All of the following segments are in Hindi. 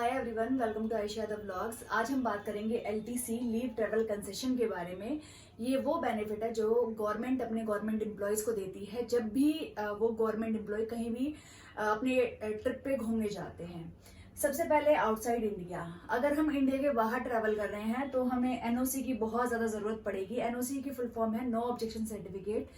Hi everyone, welcome to Ayesha the vlogs. आज हम बात करेंगे एलटीसी लीव ट्रेवल कंसेशन के बारे में। ये वो बेनिफिट है जो गवर्नमेंट अपने गवर्नमेंट एम्प्लॉयज को देती है जब भी वो गवर्नमेंट एम्प्लॉय कहीं भी अपने ट्रिप पे घूमने जाते हैं। सबसे पहले आउटसाइड इंडिया, अगर हम इंडिया के बाहर ट्रैवल कर रहे हैं तो हमें एनओसी की बहुत ज्यादा जरूरत पड़ेगी। एनओसी की फुल फॉर्म है नो ऑब्जेक्शन सर्टिफिकेट।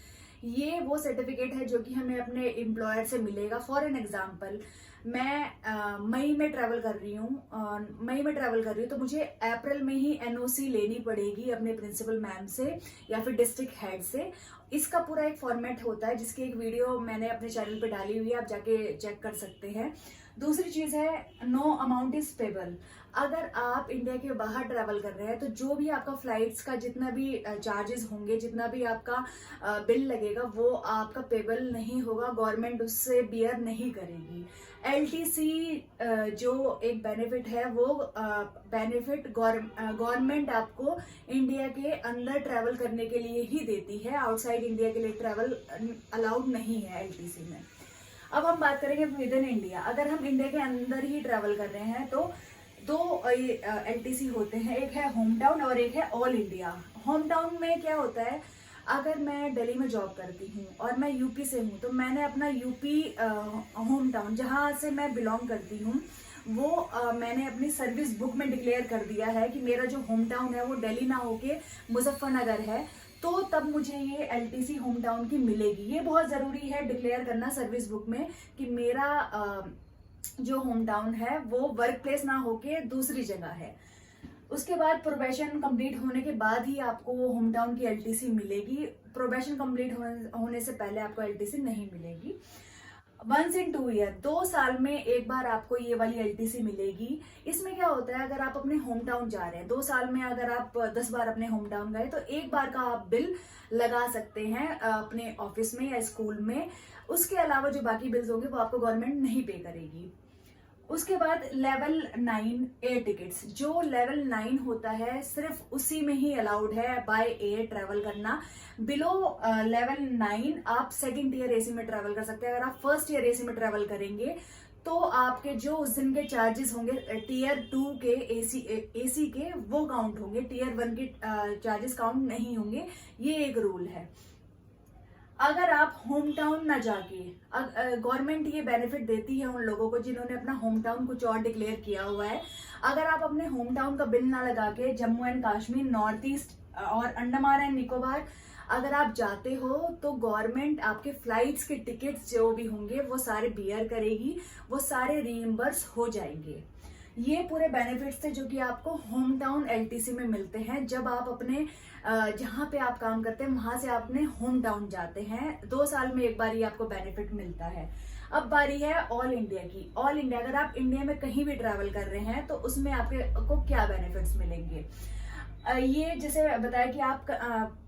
ये वो सर्टिफिकेट है जो कि हमें अपने एम्प्लॉयर से मिलेगा। फॉर एन एग्जाम्पल, मैं मई में ट्रैवल कर रही हूँ तो मुझे अप्रैल में ही एनओसी लेनी पड़ेगी अपने प्रिंसिपल मैम से या फिर डिस्ट्रिक्ट हेड से। इसका पूरा एक फॉर्मेट होता है जिसकी एक वीडियो मैंने अपने चैनल पे डाली हुई है, आप जाके चेक कर सकते हैं। दूसरी चीज है नो अमाउंट इज पेबल। अगर आप इंडिया के बाहर ट्रैवल कर रहे हैं तो जो भी आपका फ्लाइट्स का जितना भी चार्जेस होंगे, जितना भी आपका बिल लगेगा, वो आपका पेबल नहीं होगा, गवर्नमेंट उससे बियर नहीं करेगी। एलटीसी जो एक बेनिफिट है वो बेनिफिट गवर्नमेंट आपको इंडिया के अंदर ट्रैवल करने के लिए ही देती है। आउटसाइड इंडिया के लिए ट्रैवल अलाउड नहीं है एलटीसी में। अब हम बात करेंगे विद इन इंडिया। अगर हम इंडिया के अंदर ही ट्रैवल कर रहे हैं तो दो एलटीसी होते हैं, एक है होम टाउन और एक है ऑल इंडिया। होम टाउन में क्या होता है, अगर मैं दिल्ली में जॉब करती हूँ और मैं यूपी से हूँ तो मैंने अपना यूपी होम टाउन जहाँ से मैं बिलोंग करती हूँ वो मैंने अपनी सर्विस बुक में डिक्लेयर कर दिया है कि मेरा जो होम टाउन है वो दिल्ली ना होके मुजफ्फरनगर है। तो तब मुझे ये एलटीसी होम टाउन की मिलेगी। ये बहुत जरूरी है डिक्लेयर करना सर्विस बुक में कि मेरा जो होम टाउन है वो वर्क प्लेस ना होके दूसरी जगह है। उसके बाद प्रोबेशन कंप्लीट होने के बाद ही आपको होम टाउन की एलटीसी मिलेगी। प्रोबेशन कंप्लीट होने से पहले आपको एलटीसी नहीं मिलेगी। वंस इन 2 ईयर, 2 साल में एक बार आपको ये वाली एलटीसी मिलेगी। इसमें क्या होता है, अगर आप अपने होम टाउन जा रहे हैं 2 साल में, अगर आप 10 बार अपने होम टाउन गए तो एक बार का आप बिल लगा सकते हैं अपने ऑफिस में या स्कूल में। उसके अलावा जो बाकी बिल्स होंगे वो आपको गवर्नमेंट नहीं पे करेगी। उसके बाद लेवल 9 एयर टिकट्स, जो लेवल 9 होता है सिर्फ उसी में ही अलाउड है बाय एयर ट्रेवल करना। बिलो लेवल 9 आप सेकंड ईयर एसी में ट्रेवल कर सकते हैं। अगर आप फर्स्ट ईयर एसी में ट्रेवल करेंगे तो आपके जो उस दिन के चार्जेस होंगे टीयर 2 के एसी के वो काउंट होंगे, टीयर 1 के चार्जेस काउंट नहीं होंगे। ये एक रूल है। अगर आप होम टाउन ना जाके, गवर्नमेंट ये बेनिफिट देती है उन लोगों को जिन्होंने अपना होम टाउन कुछ और डिक्लेयर किया हुआ है। अगर आप अपने होम टाउन का बिल ना लगा के Jammu and Kashmir, north east और अंडमान एंड निकोबार अगर आप जाते हो तो गवर्नमेंट आपके फ्लाइट्स के टिकट्स जो भी होंगे वो सारे बियर करेगी, वो सारे रीइंबर्स हो जाएंगे। ये पूरे बेनिफिट्स थे जो कि आपको होम टाउन एलटीसी में मिलते हैं जब आप अपने जहां पे आप काम करते हैं वहां से अपने होम टाउन जाते हैं। 2 साल में एक बार ही आपको बेनिफिट मिलता है। अब बारी है ऑल इंडिया की। ऑल इंडिया, अगर आप इंडिया में कहीं भी ट्रैवल कर रहे हैं तो उसमें आपको क्या बेनिफिट्स मिलेंगे। ये जैसे बताया कि आप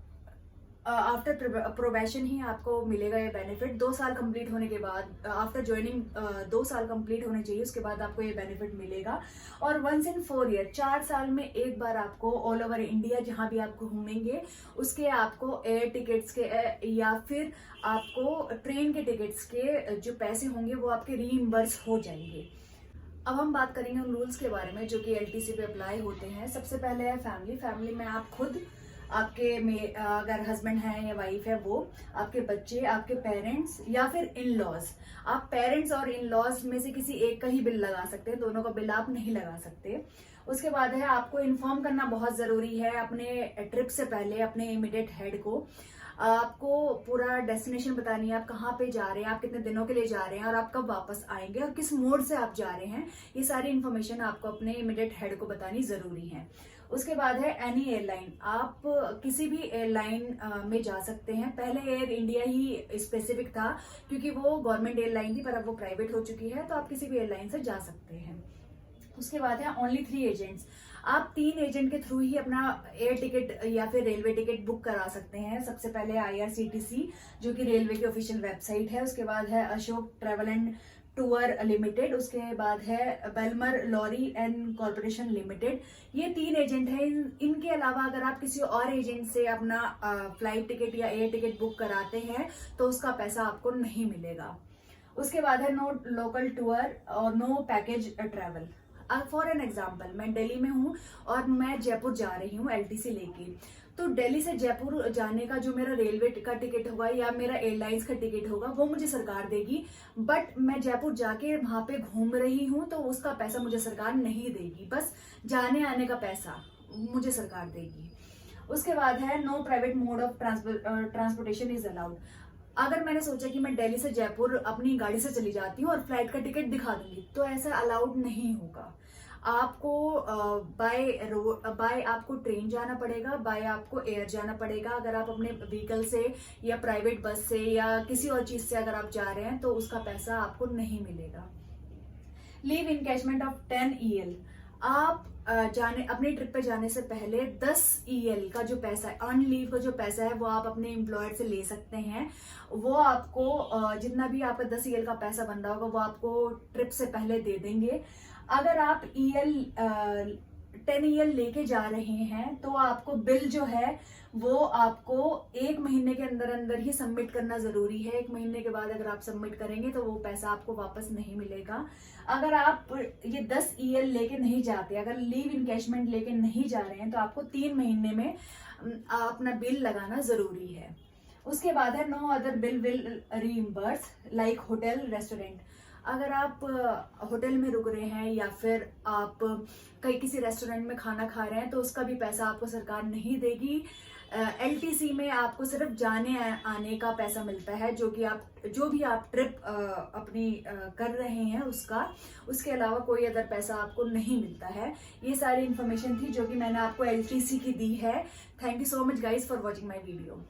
आफ्टर प्रोबेशन ही आपको मिलेगा ये बेनिफिट। 2 साल कंप्लीट होने के बाद, आफ्टर ज्वाइनिंग 2 साल कंप्लीट होने चाहिए, उसके बाद आपको ये बेनिफिट मिलेगा। और वंस इन 4 ईयर, 4 साल में एक बार आपको ऑल ओवर इंडिया जहां भी आप घूमेंगे उसके आपको एयर टिकट्स के या फिर आपको ट्रेन के टिकट्स के जो पैसे होंगे वो आपके रीइंबर्स हो जाएंगे। अब हम बात करेंगे उन रूल्स के बारे में जो कि एलटीसी पे अप्लाई होते हैं। सबसे पहले है फैमिली में आप खुद, आपके में अगर हस्बैंड है या वाइफ है वो, आपके बच्चे, आपके पेरेंट्स या फिर इन लॉज। आप पेरेंट्स और इन लॉज में से किसी एक का ही बिल लगा सकते हैं, दोनों का बिल आप नहीं लगा सकते। उसके बाद है आपको इन्फॉर्म करना बहुत जरूरी है अपने ट्रिप से पहले अपने इमीडिएट हेड को। आपको पूरा डेस्टिनेशन बतानी है, आप कहाँ पे जा रहे हैं, आप कितने दिनों के लिए जा रहे हैं और आप कब वापस आएंगे और किस मोड से आप जा रहे हैं। ये सारी इन्फॉर्मेशन आपको अपने इमीडिएट हेड को बतानी जरूरी है। उसके बाद है एनी एयरलाइन, आप किसी भी एयरलाइन में जा सकते हैं। पहले एयर इंडिया ही स्पेसिफिक था क्योंकि वो गवर्नमेंट एयरलाइन थी, पर अब वो प्राइवेट हो चुकी है, तो आप किसी भी एयरलाइन से जा सकते हैं। उसके बाद है ओनली 3 एजेंट्स, आप 3 एजेंट के थ्रू ही अपना एयर टिकट या फिर रेलवे टिकट बुक करा सकते हैं। सबसे पहले आईआरसीटीसी जो कि रेलवे की ऑफिशियल वेबसाइट है, उसके बाद है Ashok travel and tour limited, उसके बाद है बेलमर लॉरी एंड कॉर्पोरेशन लिमिटेड। ये 3 एजेंट हैं। इनके अलावा अगर आप किसी और एजेंट से अपना फ्लाइट टिकट या एयर टिकट बुक कराते हैं तो उसका पैसा आपको नहीं मिलेगा। उसके बाद है नो लोकल टूर और no package travel. For an example, मैं दिल्ली में हूँ और मैं जयपुर जा रही हूँ LTC लेके, तो दिल्ली से जयपुर जाने का जो मेरा रेलवे का टिकट होगा या मेरा एयरलाइंस का टिकट होगा वो मुझे सरकार देगी, बट मैं जयपुर जाके वहां पे घूम रही हूँ तो उसका पैसा मुझे सरकार नहीं देगी, बस जाने आने का पैसा मुझे सरकार देगी। उसके बाद है no private mode of transportation is allowed. अगर मैंने सोचा कि मैं दिल्ली से जयपुर अपनी गाड़ी से चली जाती हूँ और फ्लाइट का टिकट दिखा दूंगी, तो ऐसा अलाउड नहीं होगा। आपको बाय आपको ट्रेन जाना पड़ेगा, बाय आपको एयर जाना पड़ेगा। अगर आप अपने व्हीकल से या प्राइवेट बस से या किसी और चीज से अगर आप जा रहे हैं तो उसका पैसा आपको नहीं मिलेगा। Leave encashment of 10 EL। आप अपने ट्रिप पे जाने से पहले 10 EL का जो पैसा है, अर्न लीव का जो पैसा है, वो आप अपने एम्प्लॉयर से ले सकते हैं। वो आपको जितना भी आपका 10 EL का पैसा बन रहा होगा वो आपको ट्रिप से पहले दे देंगे। अगर आप 10 EL लेके जा रहे हैं तो आपको बिल जो है वो आपको 1 महीने के अंदर अंदर ही सबमिट करना जरूरी है। 1 महीने के बाद अगर आप सबमिट करेंगे तो वो पैसा आपको वापस नहीं मिलेगा। अगर आप ये 10 EL लेके नहीं जाते, अगर लीव इनकैशमेंट लेके नहीं जा रहे हैं, तो आपको 3 महीने में अपना बिल लगाना जरूरी है। उसके बाद है no other bill will reimburse like hotel restaurant. अगर आप होटल में रुक रहे हैं या फिर आप कहीं किसी रेस्टोरेंट में खाना खा रहे हैं तो उसका भी पैसा आपको सरकार नहीं देगी। LTC में आपको सिर्फ जाने आने का पैसा मिलता है, जो भी आप ट्रिप अपनी कर रहे हैं उसके अलावा कोई अदर पैसा आपको नहीं मिलता है। ये सारी इन्फॉर्मेशन थी जो कि मैंने आपको LTC की दी है। Thank you so much guys for watching my video.